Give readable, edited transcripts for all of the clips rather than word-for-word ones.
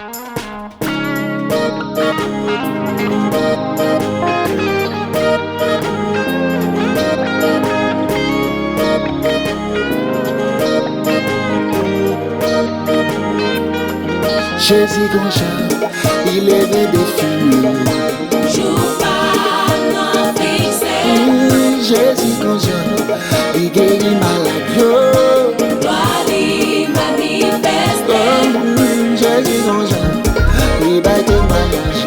Jésus Gonja, il est des défis. Joue pas, non fixé. Jésus Gonja, il guérit maladie. Doit lui manifester. Jésus Gonja, il bat témoignage.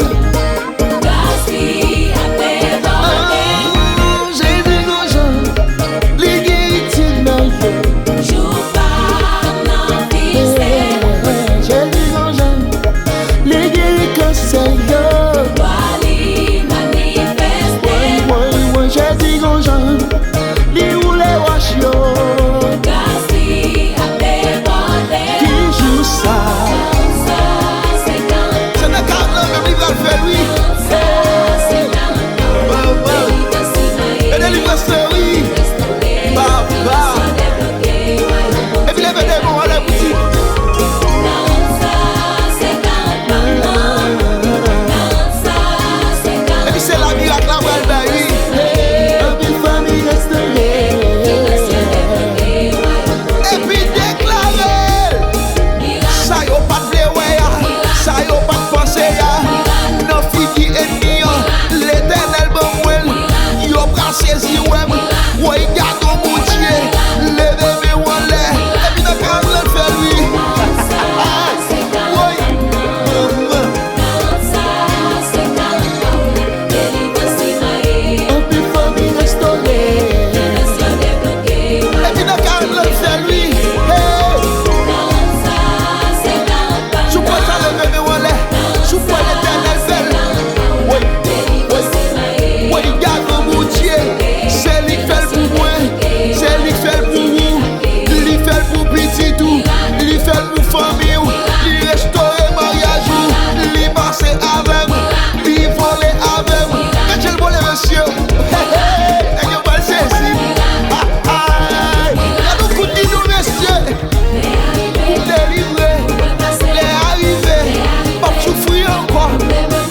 Grâce lui a dévoré. Jésus Gonja, il guérit maladie. Joue pas, non fixé. Jésus Gonja, il guérit cancer. Doit lui manifester. Jésus Gonja, il roule wash yo. Grâce lui a dévoré. Qui joue ça? Ça, c'est quand. C'est le cadre même livre à le faire, oui. Ça, c'est quand. Et des livres oui. Papa. Et puis les vêtements à la boutique. Et puis c'est la miracle à bras oui. Et puis famille restaurée. Et puis déclarer. Ça y a pas de blé, ça y a pas de pensée, nos filles qui ennemies, l'éternel bon well, yo bras saisi ouais, garde au mon Dieu, levez mes wallets, et puis dans quand le fait lui. Et puis famille restaurée. Et puis dans quand le fait lui. Je crois ça lever mes wallets, je crois l'éternel fait. Oui, garde mon Dieu, c'est lui qui fait pour moi, c'est lui qui fait pour vous, lui fait pour petit tout, lui fait pour famille, lui restaurer mariage, lui passer avec, lui voler avec, quand je le vole monsieur, et je vais le saisir, il y a beaucoup de nous messieurs, pour délivrer, les arriver, pas souffrir encore,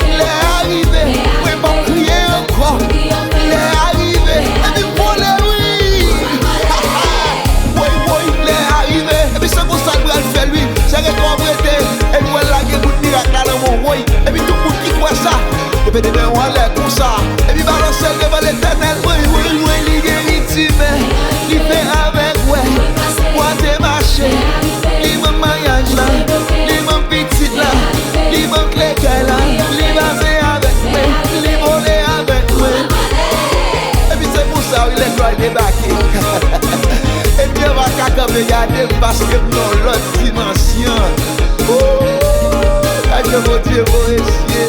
les arriver, oui, pas crier encore. Les arrivés, et puis voler, oui. Oui, les arrivés. Et puis c'est pour ça que je fais lui. C'est que toi, prêté. Et puis elle a gagné beaucoup de miracles dans mon oui. Et puis tout le monde qui croit ça. Et puis des mains, on allait comme ça. Et puis balancer devant l'éternel. Oui, il guérit, il fait avec, ouais. Moi, t'es marché. Il m'a mariage là. Il m'a petit là. Il m'a clé là. Il va faire avec, ouais. Il voler avec, ouais. Et puis c'est pour ça qu'il est droit débarqué. Et puis on va quand même regarder parce que nous l'autre dimension. Oh, adieu mon Dieu, mon essier.